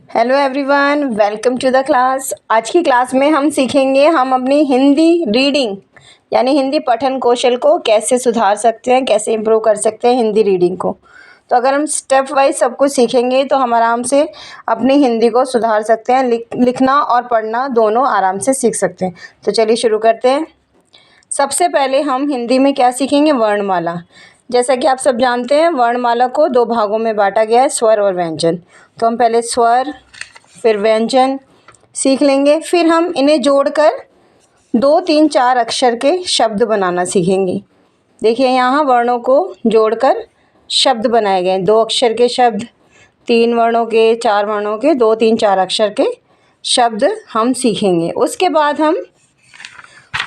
Hello everyone, welcome to the class. आज की class में हम सीखेंगे हम अपनी हिंदी रीडिंग यानी हिंदी पठन कौशल को कैसे सुधार सकते हैं, कैसे इम्प्रूव कर सकते हैं हिंदी रीडिंग को। तो अगर हम स्टेप वाइज सब कुछ सीखेंगे तो हम आराम से अपनी हिंदी को सुधार सकते हैं, लिखना और पढ़ना दोनों आराम से सीख सकते हैं। तो चलिए शुरू करते हैं। सबसे पहले हम हिंदी में क्या सीखेंगे? वर्णमाला। जैसा कि आप सब जानते हैं, वर्णमाला को दो भागों में बांटा गया है, स्वर और व्यंजन। तो हम पहले स्वर फिर व्यंजन सीख लेंगे, फिर हम इन्हें जोड़कर 2, 3, 4 अक्षर के शब्द बनाना सीखेंगे। देखिए यहाँ वर्णों को जोड़कर शब्द बनाए गए हैं, 2 अक्षर के शब्द, 3 वर्णों के, 4 वर्णों के, 2, 3, 4 अक्षर के शब्द हम सीखेंगे। उसके बाद हम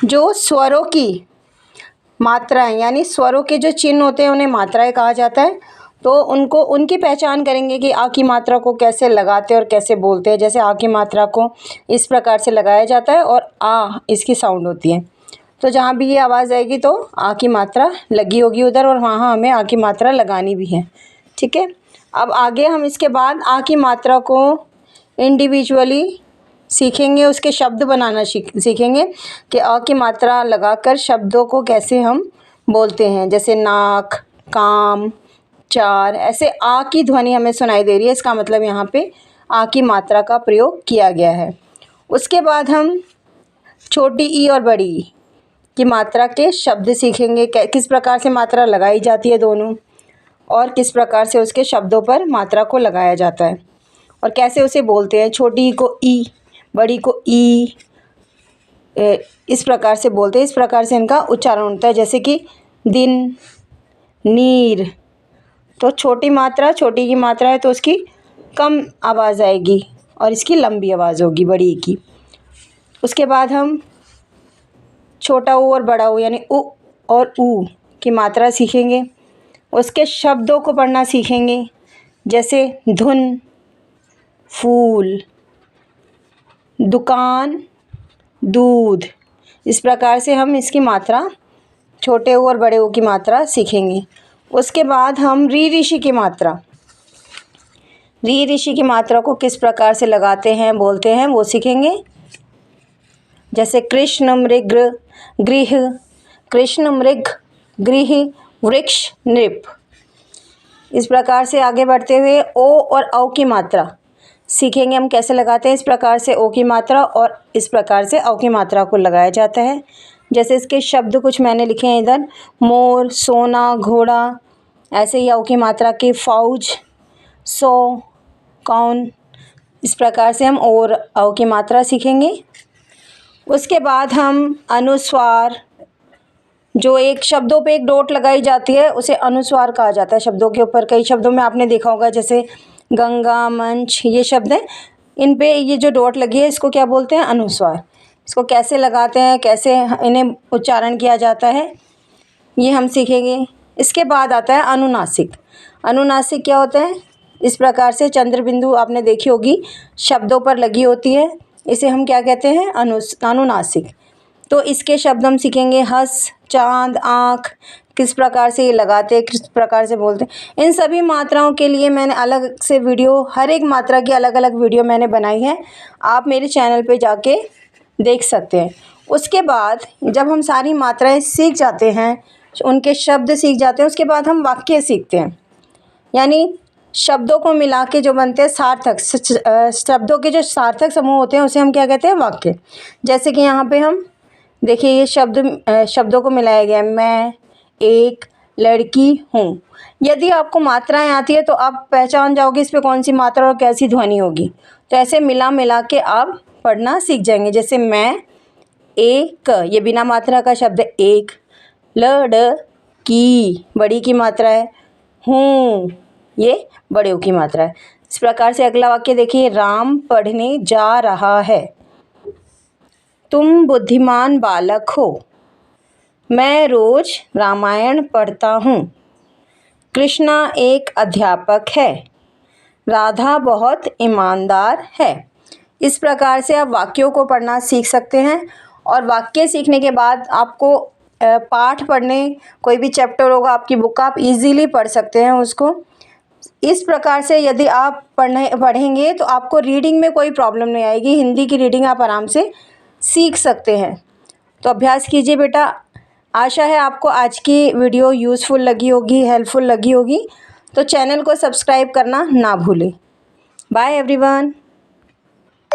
जो स्वरों की मात्राएं यानी स्वरों के जो चिन्ह होते हैं उन्हें मात्राएं कहा जाता है। तो उनकी पहचान करेंगे कि आ की मात्रा को कैसे लगाते हैं और कैसे बोलते हैं। जैसे आ की मात्रा को इस प्रकार से लगाया जाता है और आ इसकी साउंड होती है। तो जहाँ भी ये आवाज़ आएगी तो आ की मात्रा लगी होगी उधर, और वहाँ हमें आ की मात्रा लगानी भी है। ठीक है, अब आगे हम इसके बाद आ की मात्रा को इंडिविजुअली सीखेंगे, उसके शब्द बनाना सीखेंगे कि अ की मात्रा लगाकर शब्दों को कैसे हम बोलते हैं। जैसे नाक, काम, चार, ऐसे आ की ध्वनि हमें सुनाई दे रही है, इसका मतलब यहाँ पे आ की मात्रा का प्रयोग किया गया है। उसके बाद हम छोटी ई और बड़ी ई की मात्रा के शब्द सीखेंगे, किस प्रकार से मात्रा लगाई जाती है दोनों, और किस प्रकार से उसके शब्दों पर मात्रा को लगाया जाता है और कैसे उसे बोलते हैं। छोटी ई को ई, बड़ी को ई, इस प्रकार से बोलते हैं, इस प्रकार से इनका उच्चारण होता है। जैसे कि दिन, नीर। तो छोटी की मात्रा है तो उसकी कम आवाज़ आएगी और इसकी लंबी आवाज़ होगी बड़ी की। उसके बाद हम छोटा ऊ और बड़ा ऊ यानी उ और ऊ की मात्रा सीखेंगे, उसके शब्दों को पढ़ना सीखेंगे। जैसे धुन, फूल, दुकान, दूध। इस प्रकार से हम इसकी मात्रा, छोटे ऊ और बड़े ऊ की मात्रा सीखेंगे। उसके बाद हम री ऋषि की मात्रा को किस प्रकार से लगाते हैं, बोलते हैं, वो सीखेंगे। जैसे कृष्ण, मृग, गृह, कृष्ण, मृग, गृह, वृक्ष, नृप। इस प्रकार से आगे बढ़ते हुए ओ और औ की मात्रा सीखेंगे हम कैसे लगाते हैं। इस प्रकार से ओ की मात्रा और इस प्रकार से औ की मात्रा को लगाया जाता है। जैसे इसके शब्द कुछ मैंने लिखे हैं इधर, मोर, सोना, घोड़ा। ऐसे ही औ की मात्रा के फौज, सौ, कौन। इस प्रकार से हम और औ की मात्रा सीखेंगे। उसके बाद हम अनुस्वार, जो एक शब्दों पे एक डॉट लगाई जाती है उसे अनुस्वार कहा जाता है। शब्दों के ऊपर कई शब्दों में आपने देखा होगा, जैसे गंगा, मंच, ये शब्द हैं, इन पे ये जो डॉट लगी है इसको क्या बोलते हैं? अनुस्वार। इसको कैसे लगाते हैं, कैसे इन्हें उच्चारण किया जाता है, ये हम सीखेंगे। इसके बाद आता है अनुनासिक। अनुनासिक क्या होता है? इस प्रकार से चंद्र बिंदु आपने देखी होगी, शब्दों पर लगी होती है, इसे हम क्या कहते हैं? अनुनासिक। तो इसके शब्द हम सीखेंगे। हंस, चांद, आँख, किस प्रकार से ये लगाते हैं, किस प्रकार से बोलते हैं। इन सभी मात्राओं के लिए मैंने अलग से वीडियो, हर एक मात्रा की अलग अलग वीडियो मैंने बनाई है, आप मेरे चैनल पे जाके देख सकते हैं। उसके बाद जब हम सारी मात्राएं सीख जाते हैं, उनके शब्द सीख जाते हैं, उसके बाद हम वाक्य सीखते हैं। यानी शब्दों को मिला के जो बनते हैं सार्थक, शब्दों के जो सार्थक समूह होते हैं उसे हम क्या कहते हैं? वाक्य। जैसे कि यहाँ पे हम देखिए ये शब्दों को मिलाया गया है, मैं एक लड़की हूँ। यदि आपको मात्राएं आती है तो आप पहचान जाओगे इस पे कौन सी मात्रा और कैसी ध्वनि होगी। तो ऐसे मिला के आप पढ़ना सीख जाएंगे। जैसे मैं एक, ये बिना मात्रा का शब्द है, एक। लड़की, बड़ी की मात्रा है। हूँ, ये बड़े की मात्रा है। इस प्रकार से अगला वाक्य देखिए, राम पढ़ने जा रहा है। तुम बुद्धिमान बालक हो। मैं रोज रामायण पढ़ता हूँ। कृष्णा एक अध्यापक है। राधा बहुत ईमानदार है। इस प्रकार से आप वाक्यों को पढ़ना सीख सकते हैं। और वाक्य सीखने के बाद आपको पाठ पढ़ने, कोई भी चैप्टर होगा आपकी बुक का, आप इजीली पढ़ सकते हैं उसको। इस प्रकार से यदि आप पढ़ेंगे तो आपको रीडिंग में कोई प्रॉब्लम नहीं आएगी। हिंदी की रीडिंग आप आराम से सीख सकते हैं। तो अभ्यास कीजिए बेटा। आशा है आपको आज की वीडियो यूज़फुल लगी होगी, हेल्पफुल लगी होगी। तो चैनल को सब्सक्राइब करना ना भूलें। Bye everyone.